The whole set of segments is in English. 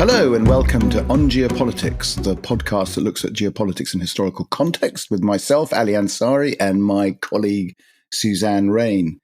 Hello and welcome to On Geopolitics, the podcast that looks at geopolitics in historical context with myself, Ali Ansari, and my colleague, Suzanne Rain.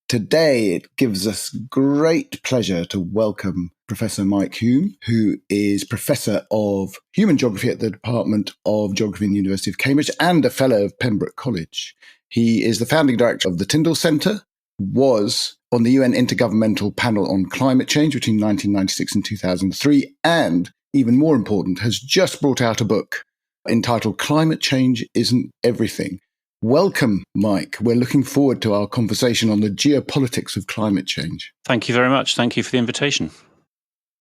Today, it gives us great pleasure to welcome Professor Mike Hulme, who is Professor of Human Geography at the Department of Geography in the University of Cambridge and a Fellow of Pembroke College. He is the founding director of the Tyndall Centre, was on the UN Intergovernmental Panel on Climate Change between 1996 and 2003, and, even more important, has just brought out a book entitled Climate Change Isn't Everything. Welcome, Mike. We're looking forward to our conversation on the geopolitics of climate change. Thank you very much. Thank you for the invitation.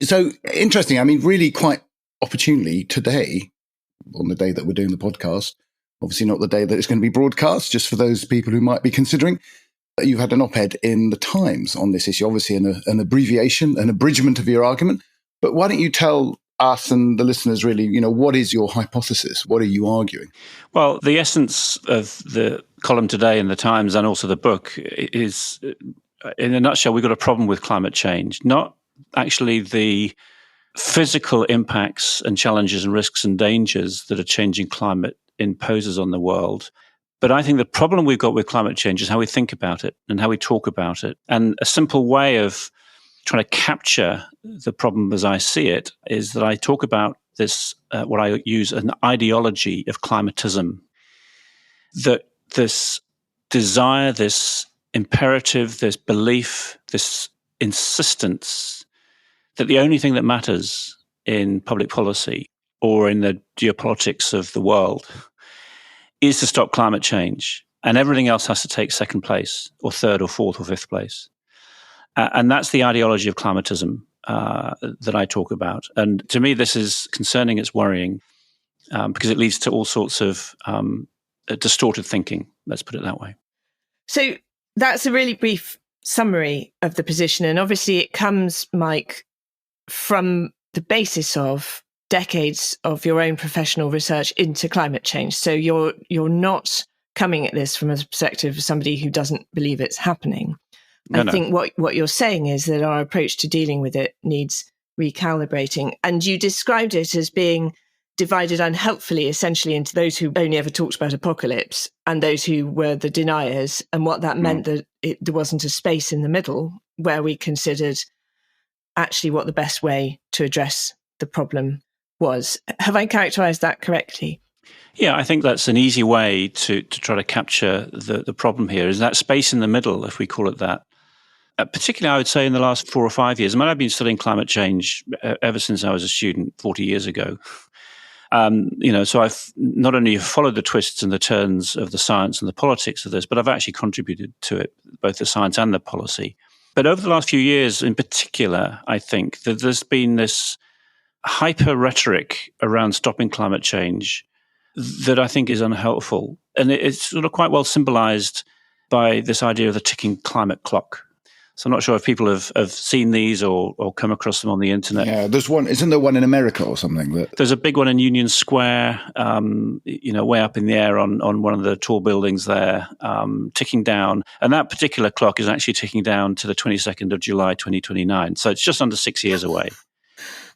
So interesting. I mean, really quite opportunely today, on the day that we're doing the podcast, obviously not the day that it's going to be broadcast, just for those people who might be considering, you've had an op-ed in the Times on this issue, obviously an abbreviation, an abridgment of your argument. But why don't you tell us and the listeners really, what is your hypothesis? What are you arguing? Well, the essence of the column today in the Times and also the book is, in a nutshell, we've got a problem with climate change, not actually the physical impacts and challenges and risks and dangers that a changing climate imposes on the world. But I think the problem we've got with climate change is how we think about it and how we talk about it. And a simple way of trying to capture the problem as I see it is that I talk about this, what I use an ideology of climatism, that this desire, this imperative, this belief, this insistence that the only thing that matters in public policy or in the geopolitics of the world is to stop climate change, and everything else has to take second place or third or fourth or fifth place. And that's the ideology of climatism that I talk about. And to me, this is concerning, it's worrying, because it leads to all sorts of distorted thinking, let's put it that way. So that's a really brief summary of the position. And obviously it comes, Mike, from the basis of decades of your own professional research into climate change. So you're not coming at this from a perspective of somebody who doesn't believe it's happening. I think what you're saying is that our approach to dealing with it needs recalibrating. And you described it as being divided unhelpfully, essentially, into those who only ever talked about apocalypse and those who were the deniers, and what that meant that there wasn't a space in the middle where we considered actually what the best way to address the problem was. Have I characterized that correctly? Yeah, I think that's an easy way to try to capture the problem here, is that space in the middle, if we call it that. Particularly, I would say, in the last 4 or 5 years. I mean, I've been studying climate change ever since I was a student 40 years ago. So I've not only followed the twists and the turns of the science and the politics of this, but I've actually contributed to it, both the science and the policy. But over the last few years in particular, I think that there's been this hyper rhetoric around stopping climate change that I think is unhelpful. And it's sort of quite well symbolized by this idea of the ticking climate clock. So I'm not sure if people have seen these or come across them on the internet. Yeah, there's one. Isn't there one in America or something? There's a big one in Union Square, way up in the air on one of the tall buildings there, ticking down. And that particular clock is actually ticking down to the 22nd of July, 2029. So it's just under 6 years away.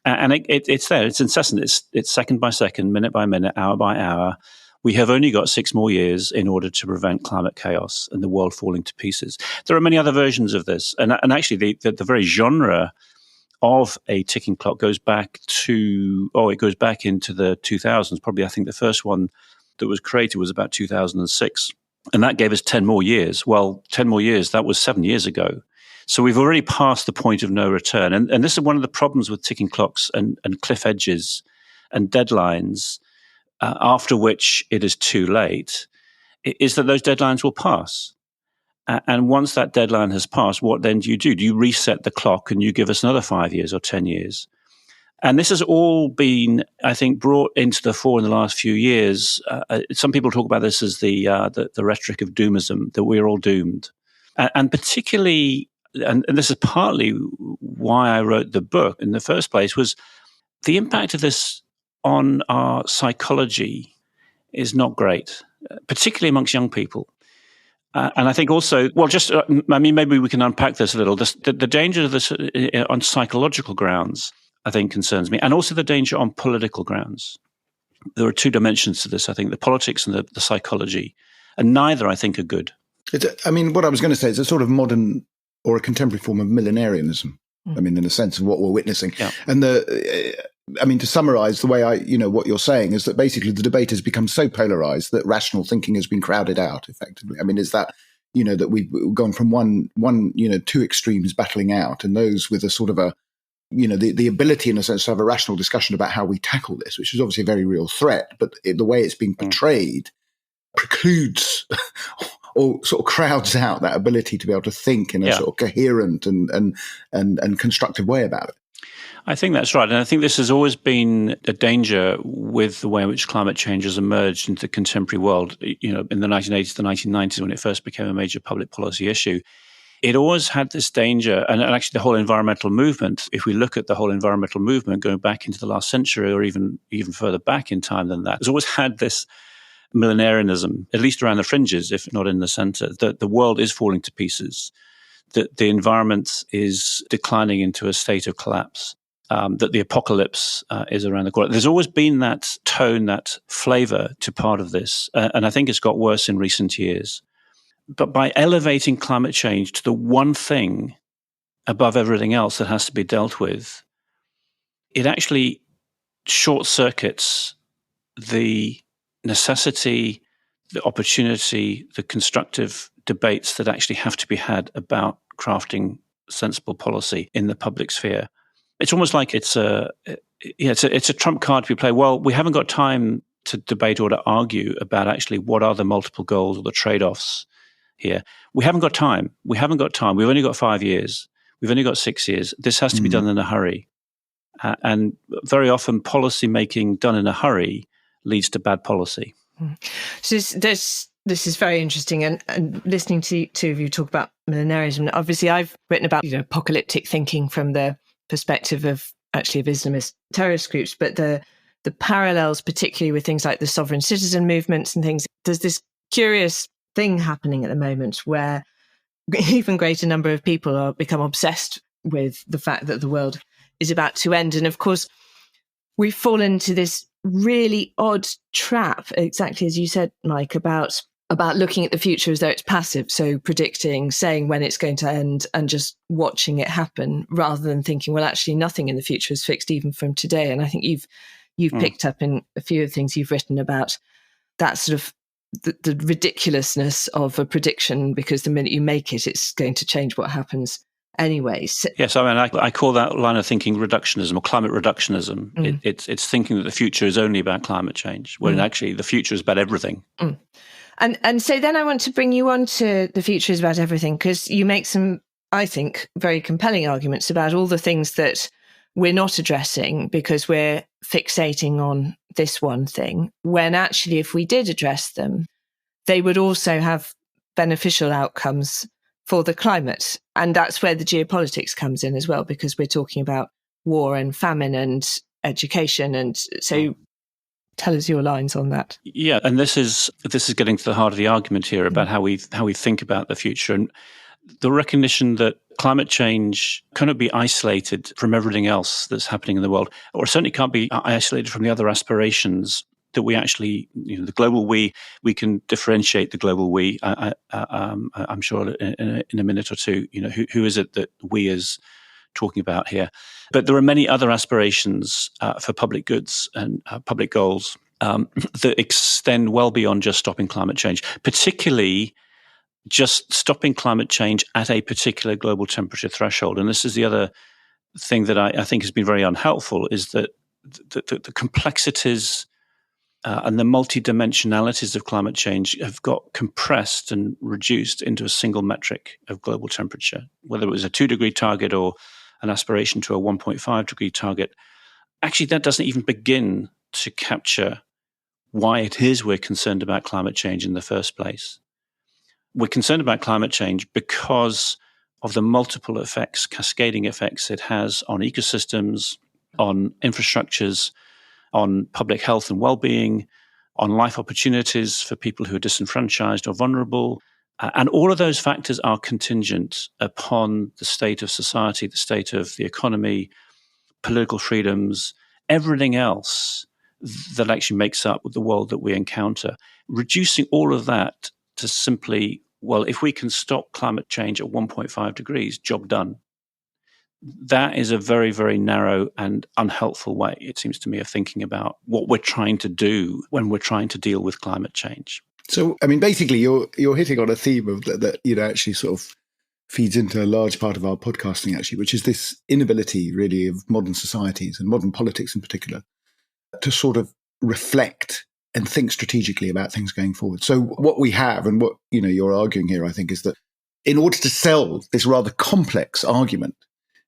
And it's there. It's incessant. It's second by second, minute by minute, hour by hour. We have only got 6 more years in order to prevent climate chaos and the world falling to pieces. There are many other versions of this. And actually, the very genre of a ticking clock goes back into the 2000s. Probably, I think the first one that was created was about 2006. And that gave us 10 more years. Well, 10 more years, that was 7 years ago. So we've already passed the point of no return. And this is one of the problems with ticking clocks and cliff edges and deadlines, after which it is too late, is that those deadlines will pass. And once that deadline has passed, what then do you do? Do you reset the clock and you give us another 5 years or 10 years? And this has all been, I think, brought into the fore in the last few years. Some people talk about this as the rhetoric of doomism, that we're all doomed. And particularly, and this is partly why I wrote the book in the first place, was the impact of this on our psychology is not great, particularly amongst young people. And I think also, maybe we can unpack this a little. The danger of this on psychological grounds I think, concerns me, and also the danger on political grounds. There are two dimensions to this, I think, the politics and the psychology, and neither, I think, are good. What I was going to say is a sort of modern or a contemporary form of millenarianism. In a sense of what we're witnessing. Yeah. And to summarize the way what you're saying is that basically the debate has become so polarized that rational thinking has been crowded out effectively. Is that, that we've gone from one, two extremes battling out, and those with a sort of a, the ability in a sense to have a rational discussion about how we tackle this, which is obviously a very real threat, but the way it's being portrayed precludes or sort of crowds out that ability to be able to think in a sort of coherent and constructive way about it. I think that's right. And I think this has always been a danger with the way in which climate change has emerged into the contemporary world, in the 1980s, the 1990s, when it first became a major public policy issue. It always had this danger, and actually the whole environmental movement, if we look at the whole environmental movement going back into the last century or even further back in time than that, has always had this millenarianism, at least around the fringes, if not in the center, that the world is falling to pieces, that the environment is declining into a state of collapse, that the apocalypse is around the corner. There's always been that tone, that flavor to part of this, and I think it's got worse in recent years. But by elevating climate change to the one thing above everything else that has to be dealt with, it actually short-circuits the necessity, the opportunity, the constructive debates that actually have to be had about crafting sensible policy in the public sphere. It's almost like it's a trump card to be played. Well, we haven't got time to debate or to argue about actually what are the multiple goals or the trade-offs here. We haven't got time. We've only got 5 years. We've only got 6 years. This has to be done in a hurry. And very often policy making done in a hurry leads to bad policy. So this is very interesting. And listening to two of you talk about millenarianism, obviously I've written about apocalyptic thinking from the perspective of Islamist terrorist groups, but the parallels, particularly with things like the sovereign citizen movements and things, there's this curious thing happening at the moment where even greater number of people are become obsessed with the fact that the world is about to end. And of course, we fall into this really odd trap, exactly as you said, Mike, about looking at the future as though it's passive. So predicting, saying when it's going to end and just watching it happen rather than thinking, well, actually nothing in the future is fixed even from today. And I think you've picked up in a few of the things you've written about that sort of the ridiculousness of a prediction, because the minute you make it, it's going to change what happens anyway. Yes, I call that line of thinking reductionism or climate reductionism. It's thinking that the future is only about climate change, when actually the future is about everything. And so then I want to bring you on to the future is about everything, because you make some, I think, very compelling arguments about all the things that we're not addressing because we're fixating on this one thing, when actually if we did address them, they would also have beneficial outcomes for the climate. And that's where the geopolitics comes in as well, because we're talking about war and famine and education. And so tell us your lines on that. Yeah, and this is getting to the heart of the argument here about how we think about the future, and the recognition that climate change cannot be isolated from everything else that's happening in the world, or certainly can't be isolated from the other aspirations that we actually, the global we can differentiate the global we. I'm sure in a minute or two, who is it that we is talking about here? But there are many other aspirations for public goods and public goals that extend well beyond just stopping climate change, particularly just stopping climate change at a particular global temperature threshold. And this is the other thing that I think has been very unhelpful, is that the complexities and the multidimensionalities of climate change have got compressed and reduced into a single metric of global temperature, whether it was a 2-degree target or an aspiration to a 1.5 degree target. Actually, that doesn't even begin to capture why it is we're concerned about climate change in the first place. We're concerned about climate change because of the multiple effects, cascading effects it has on ecosystems, on infrastructures, on public health and well-being, on life opportunities for people who are disenfranchised or vulnerable. And all of those factors are contingent upon the state of society, the state of the economy, political freedoms, everything else that actually makes up the world that we encounter. Reducing all of that to simply, well, if we can stop climate change at 1.5 degrees, job done. That is a very, very narrow and unhelpful way, it seems to me, of thinking about what we're trying to do when we're trying to deal with climate change. So, I mean, basically, you're hitting on a theme of that actually sort of feeds into a large part of our podcasting, actually, which is this inability, really, of modern societies and modern politics in particular, to sort of reflect and think strategically about things going forward. So what we have and what, you're arguing here, I think, is that in order to sell this rather complex argument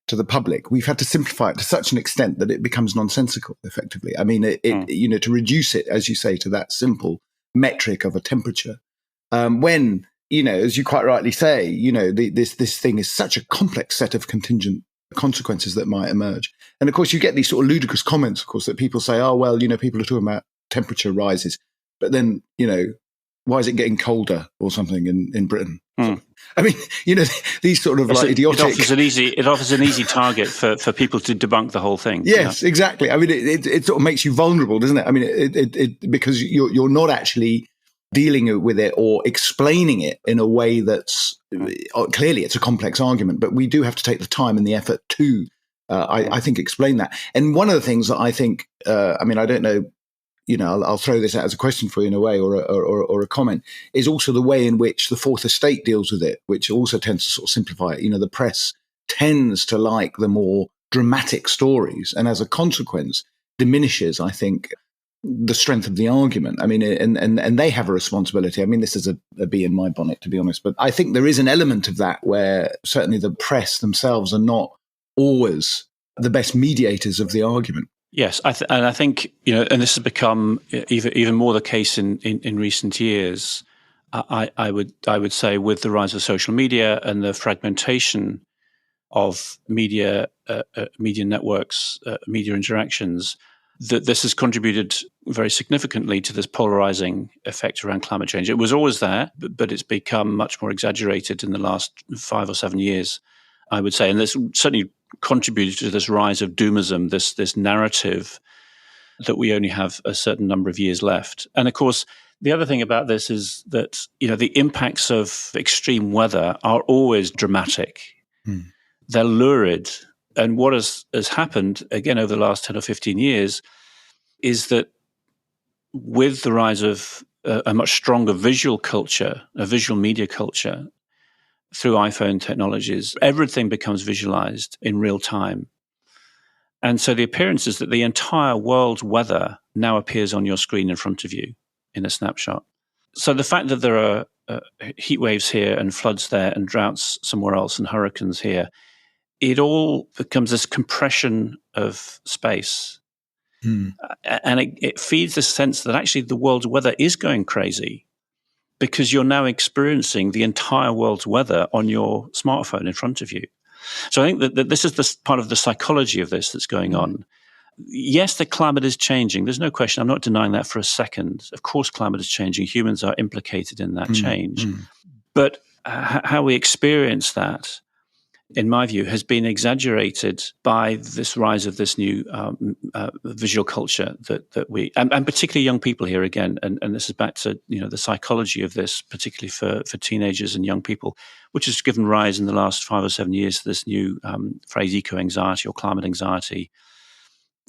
to the public, we've had to simplify it to such an extent that it becomes nonsensical, effectively. I mean, to reduce it, as you say, to that simple metric of a temperature, when, as you quite rightly say, this thing is such a complex set of contingent consequences that might emerge. And of course, you get these sort of ludicrous comments, of course, that people say, oh, well, people are talking about temperature rises, but then, why is it getting colder or something in Britain? So, I mean, these sort of idiotic. It offers an easy target for people to debunk the whole thing. Yes, exactly. I mean, it sort of makes you vulnerable, doesn't it? I mean, it because you're not actually dealing with it or explaining it in a way that's clearly it's a complex argument, but we do have to take the time and the effort to, I think, explain that. And one of the things that I think, I don't know. I'll throw this out as a question for you in a way, or a comment, is also the way in which the Fourth Estate deals with it, which also tends to sort of simplify it. The press tends to like the more dramatic stories, and as a consequence, diminishes, I think, the strength of the argument. I mean, and they have a responsibility. I mean, this is a bee in my bonnet, to be honest, but I think there is an element of that where certainly the press themselves are not always the best mediators of the argument. Yes, and I think, and this has become even more the case in recent years. I would say with the rise of social media and the fragmentation of media networks, media interactions, that this has contributed very significantly to this polarizing effect around climate change. It was always there, but it's become much more exaggerated in the last 5 or 7 years, I would say. And this certainly contributed to this rise of doomism, this narrative that we only have a certain number of years left. And of course, the other thing about this is that, the impacts of extreme weather are always dramatic. They're lurid. And what has happened, again, over the last 10 or 15 years, is that with the rise of a much stronger visual culture, a visual media culture, through iPhone technologies, everything becomes visualized in real time. And so the appearance is that the entire world's weather now appears on your screen in front of you in a snapshot. So the fact that there are heat waves here and floods there and droughts somewhere else and hurricanes here, it all becomes this compression of space. And it feeds this sense that actually the world's weather is going crazy, because you're now experiencing the entire world's weather on your smartphone in front of you. So I think that this is the part of the psychology of this that's going on. Yes, the climate is changing. There's no question. I'm not denying that for a second. Of course, climate is changing. Humans are implicated in that change. But how we experience that, in my view, has been exaggerated by this rise of this new visual culture that we, and particularly young people here again, and this is back to the psychology of this, particularly for teenagers and young people, which has given rise in the last 5 or 7 years to this new phrase, eco-anxiety or climate anxiety.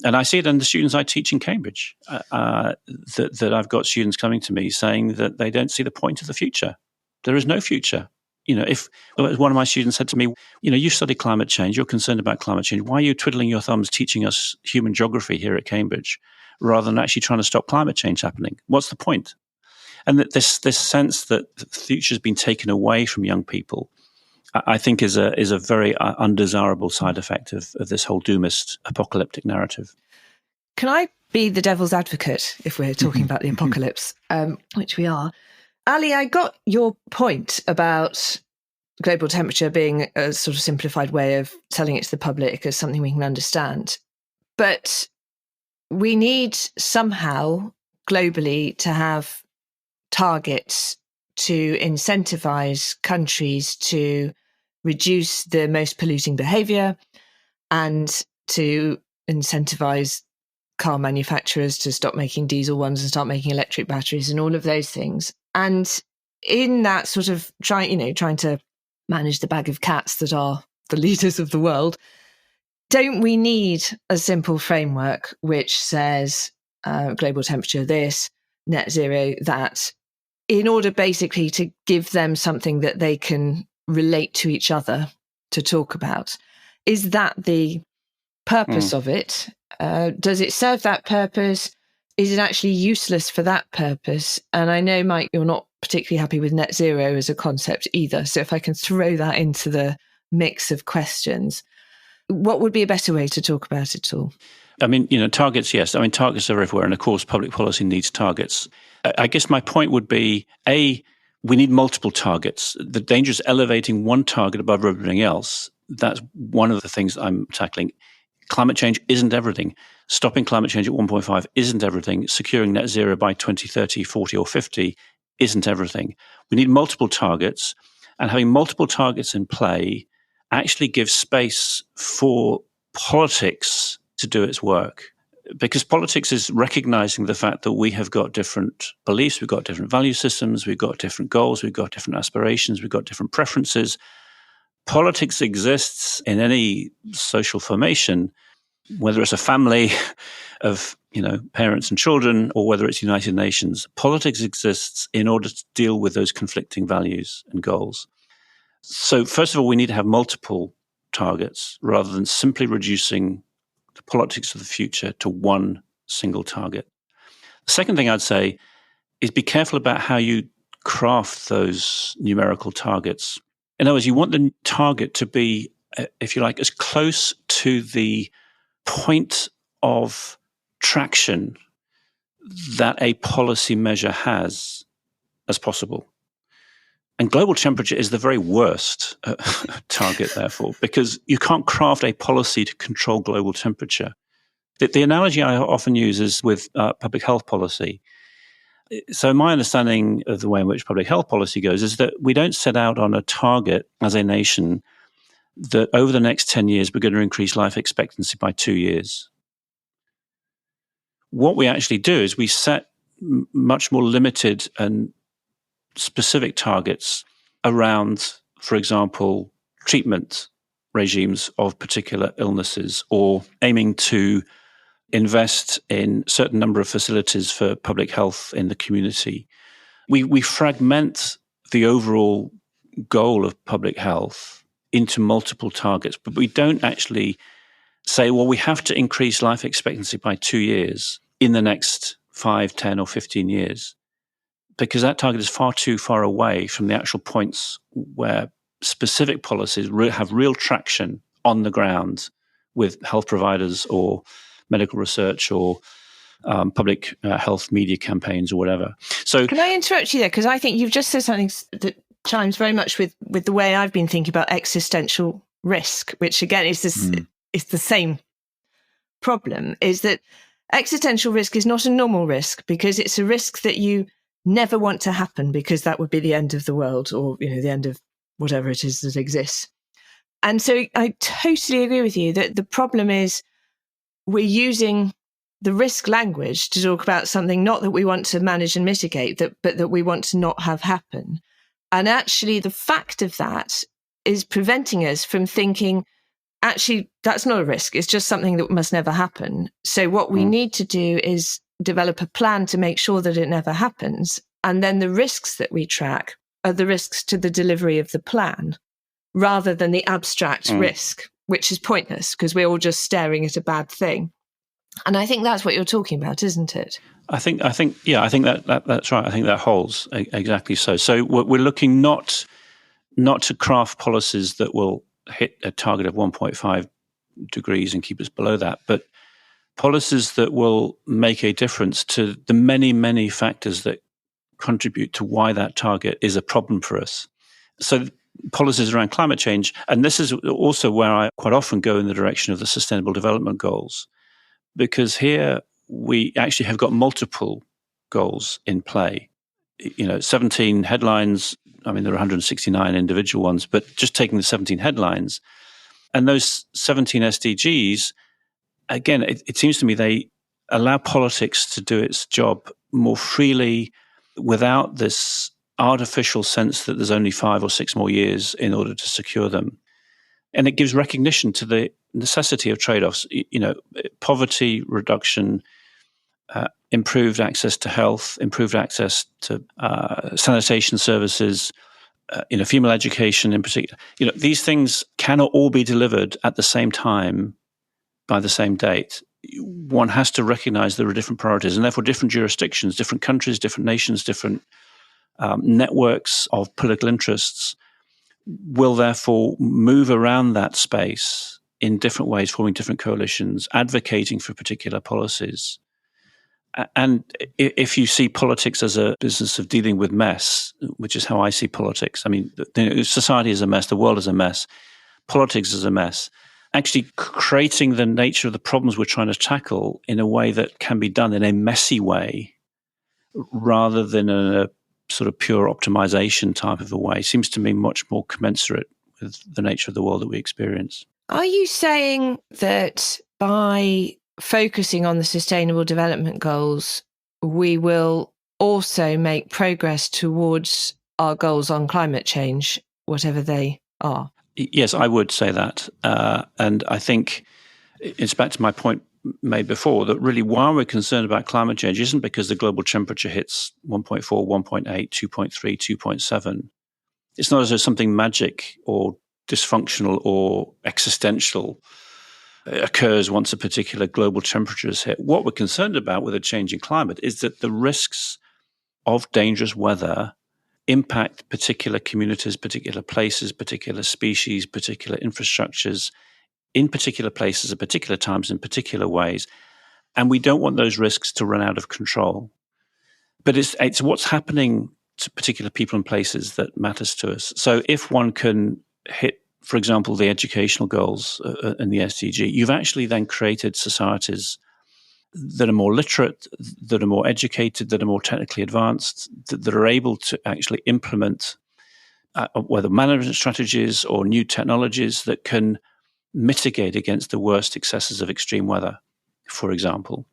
And I see it in the students I teach in Cambridge, that I've got students coming to me saying that they don't see the point of the future. There is no future. If one of my students said to me, you study climate change, you're concerned about climate change, why are you twiddling your thumbs teaching us human geography here at Cambridge rather than actually trying to stop climate change happening? What's the point? And that this sense that the future has been taken away from young people, I think is a very undesirable side effect of this whole doomist apocalyptic narrative. Can I be the devil's advocate if we're talking about the apocalypse, which we are? Ali, I got your point about global temperature being a sort of simplified way of telling it to the public as something we can understand. But we need somehow globally to have targets to incentivize countries to reduce the most polluting behavior and to incentivize car manufacturers to stop making diesel ones and start making electric batteries and all of those things. And in that sort of trying to manage the bag of cats that are the leaders of the world, don't we need a simple framework which says global temperature this, net zero that, in order basically to give them something that they can relate to each other to talk about? Is that the purpose of it? Does it serve that purpose? Is it actually useless for that purpose? And I know, Mike, you're not particularly happy with net zero as a concept either. So if I can throw that into the mix of questions, what would be a better way to talk about it all? I mean, targets, yes. I mean, targets are everywhere. And of course, public policy needs targets. I guess my point would be, we need multiple targets. The danger is elevating one target above everything else. That's one of the things I'm tackling. Climate change isn't everything. Stopping climate change at 1.5 isn't everything. Securing net zero by 2030, 40 or 50 isn't everything. We need multiple targets, and having multiple targets in play actually gives space for politics to do its work. Because politics is recognizing the fact that we have got different beliefs, we've got different value systems, we've got different goals, we've got different aspirations, we've got different preferences. Politics exists in any social formation, whether it's a family of parents and children or whether it's United Nations. Politics exists in order to deal with those conflicting values and goals. So first of all, we need to have multiple targets rather than simply reducing the politics of the future to one single target. The second thing I'd say is be careful about how you craft those numerical targets. In other words, you want the target to be, if you like, as close to the point of traction that a policy measure has as possible. And global temperature is the very worst target, therefore, because you can't craft a policy to control global temperature. The analogy I often use is with public health policy. So my understanding of the way in which public health policy goes is that we don't set out on a target as a nation that over the next 10 years we're going to increase life expectancy by 2 years. What we actually do is we set much more limited and specific targets around, for example, treatment regimes of particular illnesses, or aiming to invest in a certain number of facilities for public health in the community. We fragment the overall goal of public health into multiple targets, but we don't actually say, well, we have to increase life expectancy by 2 years in the next 5, 10 or 15 years, because that target is far too far away from the actual points where specific policies have real traction on the ground with health providers or medical research or public health media campaigns or whatever. So, can I interrupt you there? Because I think you've just said something that chimes very much with the way I've been thinking about existential risk, which again is this is the same problem, is that existential risk is not a normal risk because it's a risk that you never want to happen, because that would be the end of the world, or the end of whatever it is that exists. And so I totally agree with you that the problem is we're using the risk language to talk about something not that we want to manage and mitigate, but that we want to not have happen. And actually the fact of that is preventing us from thinking, actually, that's not a risk. It's just something that must never happen. So what we need to do is develop a plan to make sure that it never happens. And then the risks that we track are the risks to the delivery of the plan, rather than the abstract risk, which is pointless because we're all just staring at a bad thing. And I think that's what you're talking about, isn't it? I think that's right. I think that holds exactly so. So we're looking not to craft policies that will hit a target of 1.5 degrees and keep us below that, but policies that will make a difference to the many, many factors that contribute to why that target is a problem for us. So policies around climate change, and this is also where I quite often go in the direction of the Sustainable Development Goals, because here we actually have got multiple goals in play. 17 headlines. I mean, there are 169 individual ones, but just taking the 17 headlines, and those 17 SDGs again, it seems to me they allow politics to do its job more freely without this artificial sense that there's only 5 or 6 more years in order to secure them. And it gives recognition to the necessity of trade-offs, poverty reduction, improved access to health, improved access to sanitation services, female education in particular. These things cannot all be delivered at the same time by the same date. One has to recognize there are different priorities, and therefore different jurisdictions, different countries, different nations, different networks of political interests will therefore move around that space in different ways, forming different coalitions, advocating for particular policies. And if you see politics as a business of dealing with mess, which is how I see politics, I mean, society is a mess, the world is a mess, politics is a mess. Actually creating the nature of the problems we're trying to tackle in a way that can be done in a messy way rather than in a sort of pure optimization type of a way seems to me much more commensurate with the nature of the world that we experience. Are you saying that by focusing on the Sustainable Development Goals, we will also make progress towards our goals on climate change, whatever they are? Yes, I would say that. And I think it's back to my point made before that really why we're concerned about climate change isn't because the global temperature hits 1.4, 1.8, 2.3, 2.7. It's not as though something magic or dysfunctional or existential occurs once a particular global temperature is hit. What we're concerned about with a changing climate is that the risks of dangerous weather impact particular communities, particular places, particular species, particular infrastructures, in particular places at particular times in particular ways. And we don't want those risks to run out of control. But it's what's happening to particular people and places that matters to us. So if one can hit, for example, the educational goals in the SDG, you've actually then created societies that are more literate, that are more educated, that are more technically advanced, that are able to actually implement whether management strategies or new technologies that can mitigate against the worst excesses of extreme weather, for example.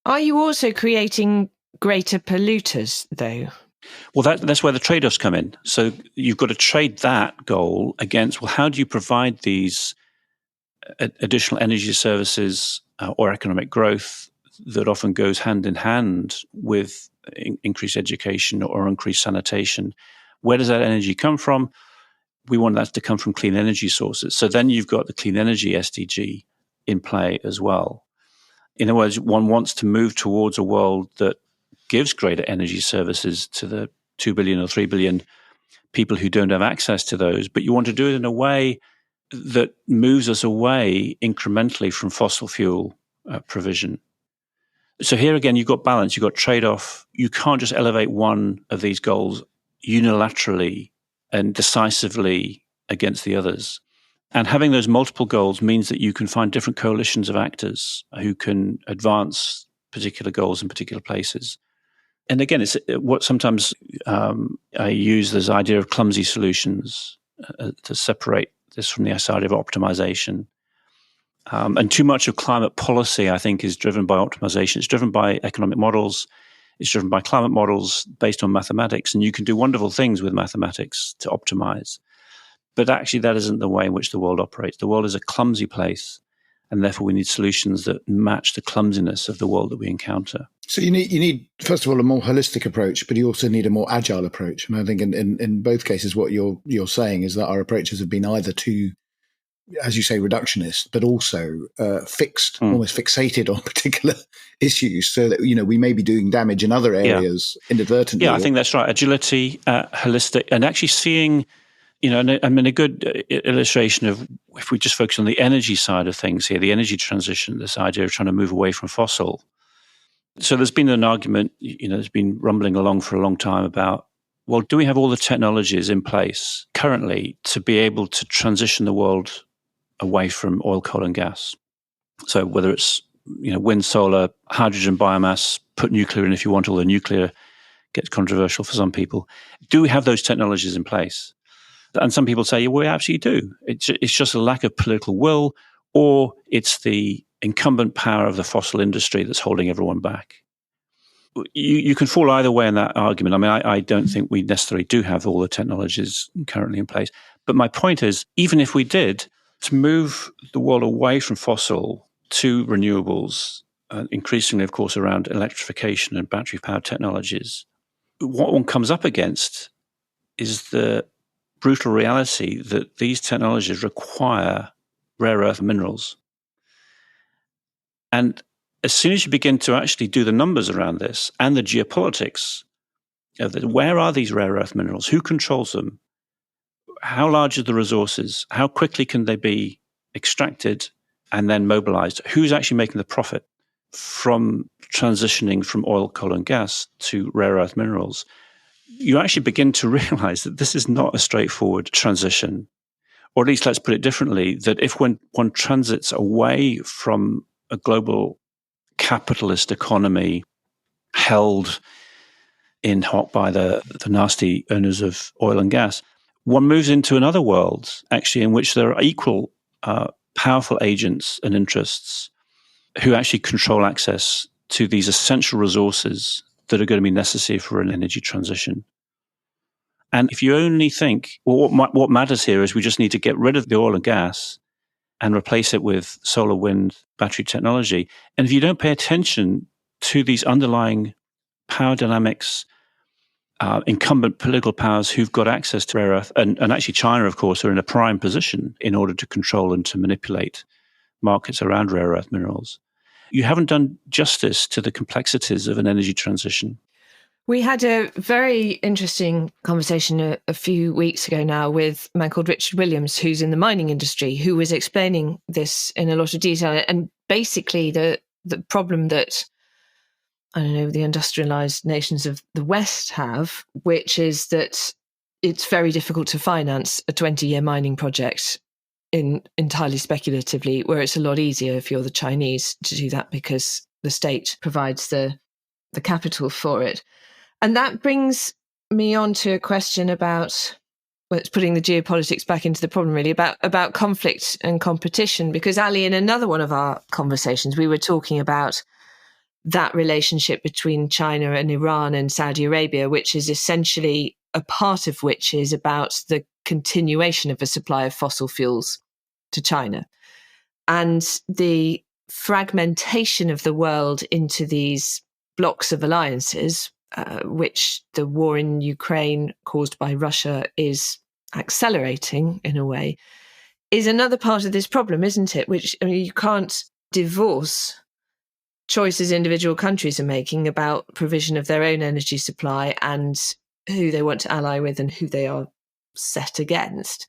Are you also creating greater polluters, though? Well, that's where the trade-offs come in. So you've got to trade that goal against, well, how do you provide these additional energy services or economic growth that often goes hand in hand with increased education or increased sanitation? Where does that energy come from? We want that to come from clean energy sources. So then you've got the clean energy SDG in play as well. In other words, one wants to move towards a world that gives greater energy services to the 2 billion or 3 billion people who don't have access to those, but you want to do it in a way that moves us away incrementally from fossil fuel provision. So here again, you've got balance, you've got trade-off. You can't just elevate one of these goals unilaterally and decisively against the others. And having those multiple goals means that you can find different coalitions of actors who can advance particular goals in particular places. And again, it's what sometimes I use this idea of clumsy solutions to separate this from the idea of optimization. And too much of climate policy, I think, is driven by optimization. It's driven by economic models. It's driven by climate models based on mathematics. And you can do wonderful things with mathematics to optimize. But actually, that isn't the way in which the world operates. The world is a clumsy place. And therefore, we need solutions that match the clumsiness of the world that we encounter. So you need, first of all, a more holistic approach, but you also need a more agile approach. And I think in both cases, what you're saying is that our approaches have been either too, as you say, reductionist, but also fixed, almost fixated on particular issues, so that we may be doing damage in other areas inadvertently. Yeah, I think that's right. Agility, holistic, and actually seeing. A good illustration of if we just focus on the energy side of things here, the energy transition, this idea of trying to move away from fossil. So there's been an argument, there's been rumbling along for a long time about, well, do we have all the technologies in place currently to be able to transition the world away from oil, coal, and gas? So whether it's wind, solar, hydrogen, biomass, put nuclear in if you want, although nuclear gets controversial for some people. Do we have those technologies in place? And some people say, well, we absolutely do. It's just a lack of political will, or it's the incumbent power of the fossil industry that's holding everyone back. You can fall either way in that argument. I mean, I don't think we necessarily do have all the technologies currently in place. But my point is, even if we did, to move the world away from fossil to renewables, increasingly, of course, around electrification and battery-powered technologies, what one comes up against is the brutal reality that these technologies require rare earth minerals. And as soon as you begin to actually do the numbers around this and the geopolitics of where are these rare earth minerals? Who controls them? How large are the resources? How quickly can they be extracted and then mobilized? Who's actually making the profit from transitioning from oil, coal, and gas to rare earth minerals? You actually begin to realize that this is not a straightforward transition. Or at least let's put it differently, that if one transits away from a global capitalist economy held in hock by the nasty owners of oil and gas, one moves into another world, actually, in which there are equal powerful agents and interests who actually control access to these essential resources that are going to be necessary for an energy transition. And if you only think, well, what matters here is we just need to get rid of the oil and gas and replace it with solar, wind, battery technology. And if you don't pay attention to these underlying power dynamics, incumbent political powers who've got access to rare earth, and actually China, of course, are in a prime position in order to control and to manipulate markets around rare earth minerals, you haven't done justice to the complexities of an energy transition. We had a very interesting conversation a few weeks ago now with a man called Richard Williams, who's in the mining industry, who was explaining this in a lot of detail. And basically the problem that, I don't know, the industrialized nations of the West have, which is that it's very difficult to finance a 20-year mining project entirely speculatively, where it's a lot easier if you're the Chinese to do that because the state provides the capital for it. And that brings me on to a question about, well, it's putting the geopolitics back into the problem, really, about conflict and competition. Because, Ali, in another one of our conversations, we were talking about that relationship between China and Iran and Saudi Arabia, which is essentially a part of which is about the continuation of a supply of fossil fuels to China. And the fragmentation of the world into these blocks of alliances, which the war in Ukraine caused by Russia is accelerating in a way, is another part of this problem, isn't it? Which, I mean, you can't divorce choices individual countries are making about provision of their own energy supply and who they want to ally with and who they are set against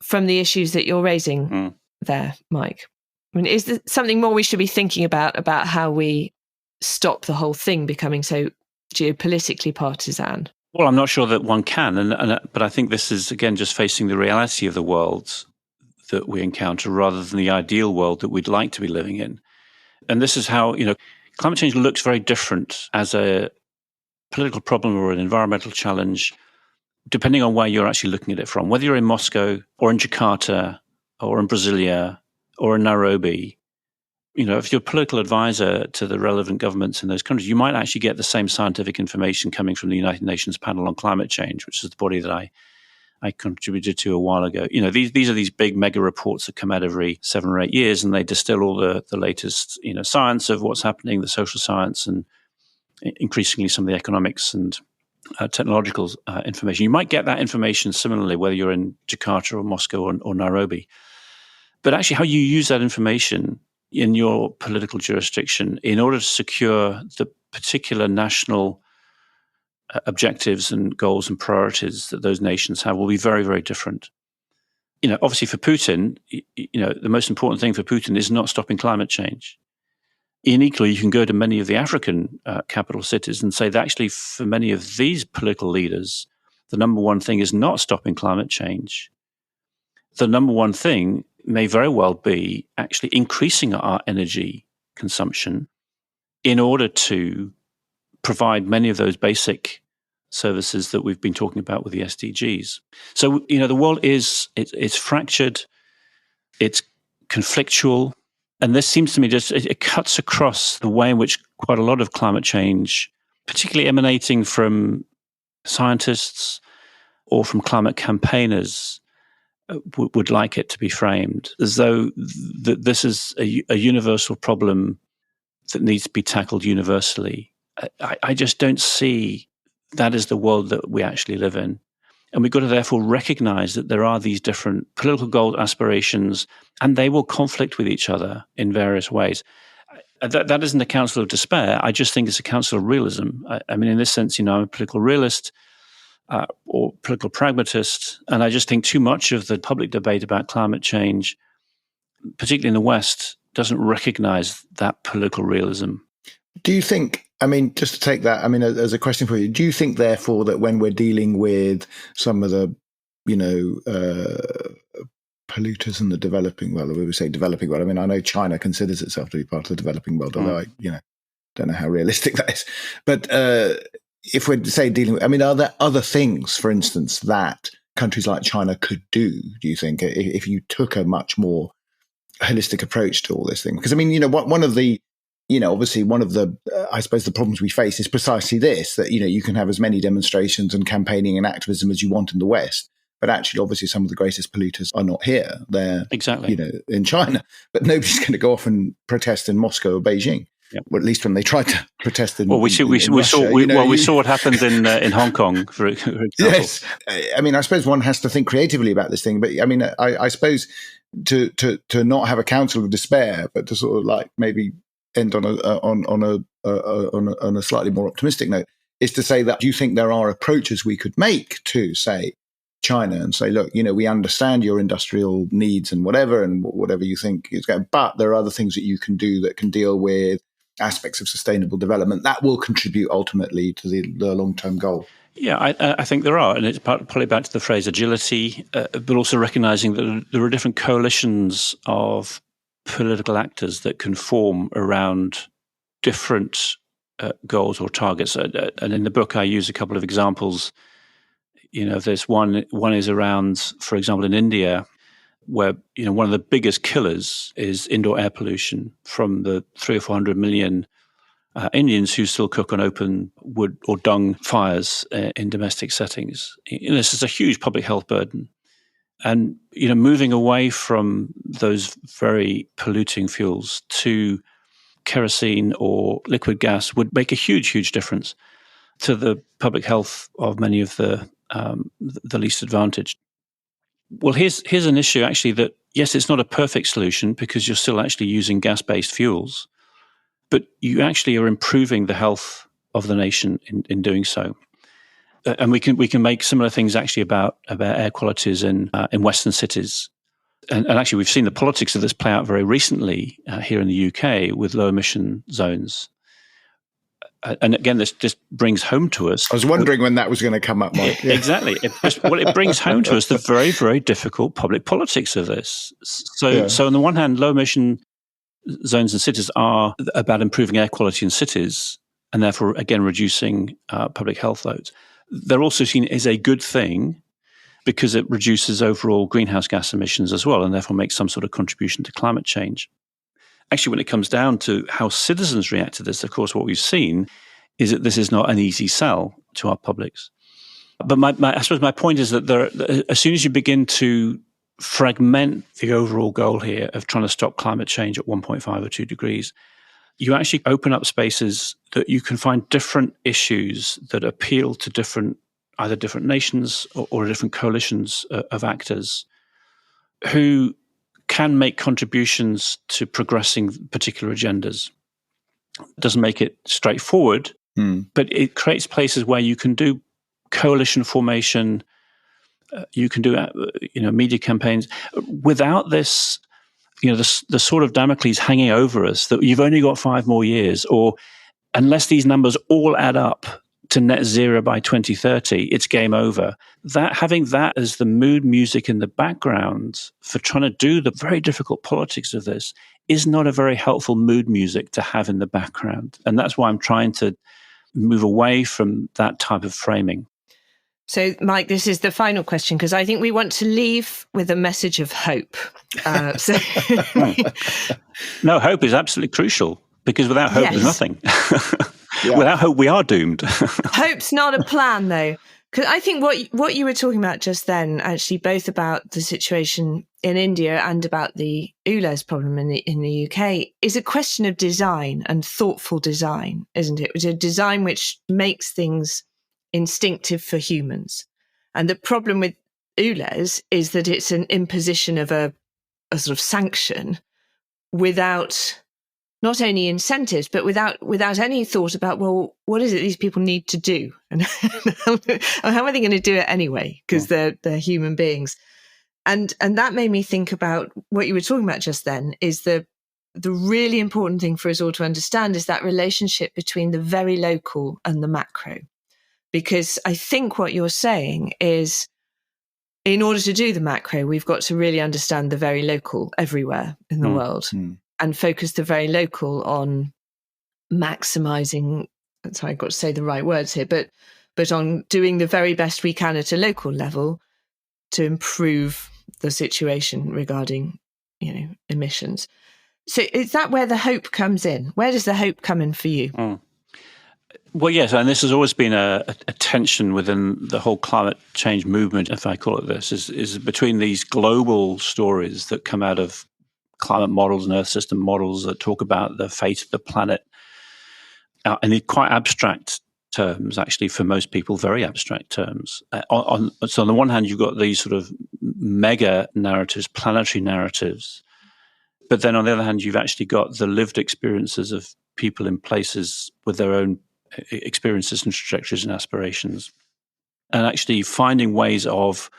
from the issues that you're raising there, Mike. I mean, is there something more we should be thinking about how we stop the whole thing becoming so geopolitically partisan? Well, I'm not sure that one can, but I think this is, again, just facing the reality of the world that we encounter rather than the ideal world that we'd like to be living in. And this is how, climate change looks very different as a political problem or an environmental challenge, depending on where you're actually looking at it from. Whether you're in Moscow or in Jakarta or in Brasilia or in Nairobi, if you're a political advisor to the relevant governments in those countries, you might actually get the same scientific information coming from the United Nations Panel on Climate Change, which is the body that I contributed to a while ago. These are these big mega reports that come out every 7 or 8 years, and they distill all the latest, science of what's happening, the social science, and increasingly some of the economics and technological information. You might get that information similarly, whether you're in Jakarta or Moscow or Nairobi. But actually how you use that information in your political jurisdiction in order to secure the particular national objectives and goals and priorities that those nations have will be very, very different. Obviously for Putin, the most important thing for Putin is not stopping climate change. And equally, you can go to many of the African capital cities and say that actually for many of these political leaders, the number one thing is not stopping climate change. The number one thing may very well be actually increasing our energy consumption in order to provide many of those basic services that we've been talking about with the SDGs. So, the world it's fractured, it's conflictual, And this seems to me it cuts across the way in which quite a lot of climate change, particularly emanating from scientists or from climate campaigners, would like it to be framed, as though this is a universal problem that needs to be tackled universally. I just don't see that as the world that we actually live in. And we've got to therefore recognize that there are these different political goal aspirations, and they will conflict with each other in various ways. That isn't a counsel of despair. I just think it's a counsel of realism. I mean, in this sense, I'm a political realist or political pragmatist, and I just think too much of the public debate about climate change, particularly in the West, doesn't recognize that political realism. Do you think, just to take that, as a question for you, do you think, therefore, that when we're dealing with some of the, polluters in the developing world, or we would say developing world, I know China considers itself to be part of the developing world, although I, don't know how realistic that is. But if we're, say, dealing with, are there other things, for instance, that countries like China could do you think, if you took a much more holistic approach to all this thing? Because, one of the, obviously one of the, I suppose the problems we face is precisely this, that, you can have as many demonstrations and campaigning and activism as you want in the West. But actually, obviously, some of the greatest polluters are not here. They're, exactly, in China. But nobody's going to go off and protest in Moscow or Beijing. Yep. Or at least when they tried to protest in. Well, we saw what happened in Hong Kong, for example. Yes, I suppose one has to think creatively about this thing. But I suppose to not have a counsel of despair, but to sort of like maybe end on a slightly more optimistic note, is to say that, do you think there are approaches we could make to, say, China and say, look, we understand your industrial needs and whatever you think is going, but there are other things that you can do that can deal with aspects of sustainable development that will contribute ultimately to the long-term goal? Yeah, I think there are. And it's probably back to the phrase agility, but also recognizing that there are different coalitions of political actors that can form around different goals or targets. And in the book, I use a couple of examples. There's one is around, for example, in India, where one of the biggest killers is indoor air pollution from the 300 or 400 million Indians who still cook on open wood or dung fires in domestic settings. This is a huge public health burden, and moving away from those very polluting fuels to kerosene or liquid gas would make a huge difference to the public health of many of the least advantaged. Well, here's an issue actually that, yes, it's not a perfect solution because you're still actually using gas-based fuels, but you actually are improving the health of the nation in doing so. And we can make similar things actually about air qualities in Western cities. And actually, we've seen the politics of this play out very recently here in the UK with low emission zones. And again, this just brings home to us. I was wondering when that was going to come up, Mike. Yeah. Exactly. It brings home to us the very, very difficult public politics of this. So on the one hand, low emission zones in cities are about improving air quality in cities and therefore, again, reducing public health loads. They're also seen as a good thing because it reduces overall greenhouse gas emissions as well and therefore makes some sort of contribution to climate change. Actually, when it comes down to how citizens react to this, of course, what we've seen is that this is not an easy sell to our publics. But I suppose my point is that as soon as you begin to fragment the overall goal here of trying to stop climate change at 1.5 or 2 degrees, you actually open up spaces that you can find different issues that appeal to either different nations or different coalitions of actors who can make contributions to progressing particular agendas. It doesn't make it straightforward, but it creates places where you can do coalition formation, you can do media campaigns without this, the sort of Damocles hanging over us that you've only got 5 more years, or unless these numbers all add up to net zero by 2030, it's game over. Having that as the mood music in the background for trying to do the very difficult politics of this is not a very helpful mood music to have in the background. And that's why I'm trying to move away from that type of framing. So, Mike, this is the final question, because I think we want to leave with a message of hope. No, hope is absolutely crucial, because without hope, there's nothing. Yeah. Without hope, we are doomed. Hope's not a plan, though. Because I think what you were talking about just then, actually, both about the situation in India and about the ULEZ problem in the UK, is a question of design and thoughtful design, isn't it? It's a design which makes things instinctive for humans. And the problem with ULEZ is that it's an imposition of a sort of sanction without not only incentives, but without any thought about, well, what is it these people need to do? And how are they going to do it anyway? Because they're human beings. And that made me think about what you were talking about just then, is the really important thing for us all to understand is that relationship between the very local and the macro. Because I think what you're saying is, in order to do the macro, we've got to really understand the very local everywhere in the world. And focus the very local on maximizing, sorry, I've got to say the right words here, but on doing the very best we can at a local level to improve the situation regarding, emissions. So is that where the hope comes in? Where does the hope come in for you? Well, yes, and this has always been a tension within the whole climate change movement, if I call it this, is between these global stories that come out of climate models and Earth system models that talk about the fate of the planet in the quite abstract terms, actually, for most people, very abstract terms. So on the one hand, you've got these sort of mega narratives, planetary narratives. But then on the other hand, you've actually got the lived experiences of people in places with their own experiences and trajectories and aspirations. And actually finding ways of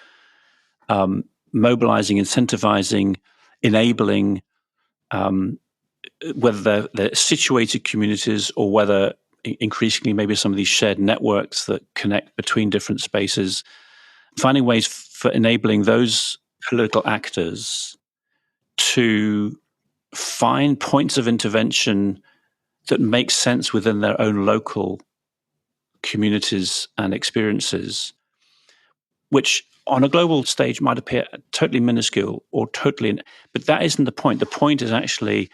mobilizing, incentivizing, enabling, whether they're situated communities or whether increasingly maybe some of these shared networks that connect between different spaces, finding ways for enabling those political actors to find points of intervention that make sense within their own local communities and experiences, which on a global stage might appear totally minuscule or but that isn't the point. The point is actually,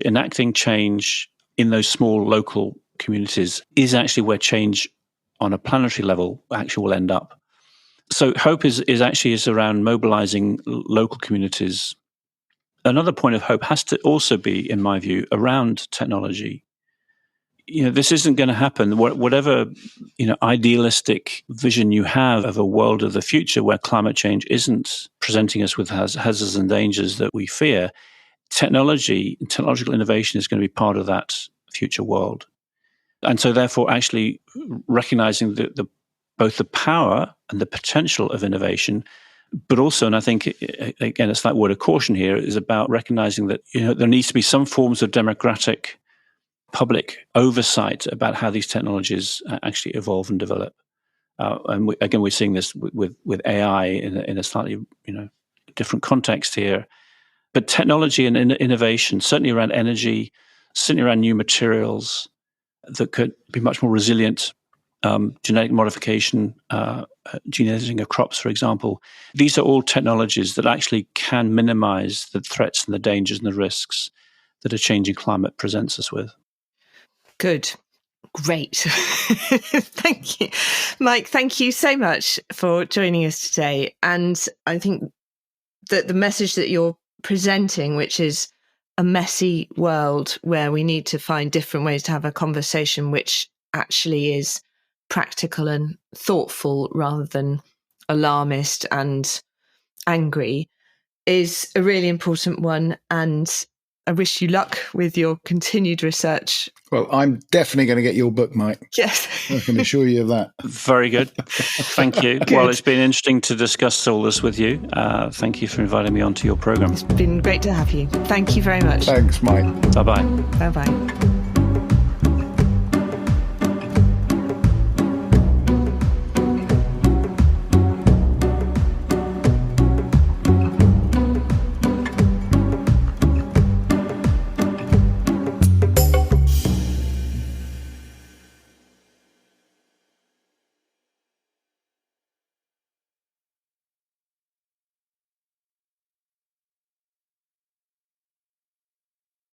enacting change in those small local communities is actually where change on a planetary level actually will end up. So hope is around mobilizing local communities. Another point of hope has to also be, in my view, around technology. This isn't going to happen. Whatever, idealistic vision you have of a world of the future where climate change isn't presenting us with hazards and dangers that we fear, technological innovation is going to be part of that future world. And so therefore actually recognizing both the power and the potential of innovation, but also, and I think, again, a slight word of caution here, is about recognizing that there needs to be some forms of democratic public oversight about how these technologies actually evolve and develop. And we're seeing this with AI in a slightly different context here. But technology and innovation, certainly around energy, certainly around new materials that could be much more resilient, genetic modification, gene editing of crops, for example. These are all technologies that actually can minimize the threats and the dangers and the risks that a changing climate presents us with. Good. Great. Thank you. Mike, thank you so much for joining us today. And I think that the message that you're presenting, which is a messy world where we need to find different ways to have a conversation which actually is practical and thoughtful rather than alarmist and angry, is a really important one. And I wish you luck with your continued research. Well, I'm definitely going to get your book, Mike. Yes. I can assure you of that. Very good. Thank you. Good. Well, it's been interesting to discuss all this with you. Thank you for inviting me onto your program. It's been great to have you. Thank you very much. Thanks, Mike. Bye-bye. Bye-bye.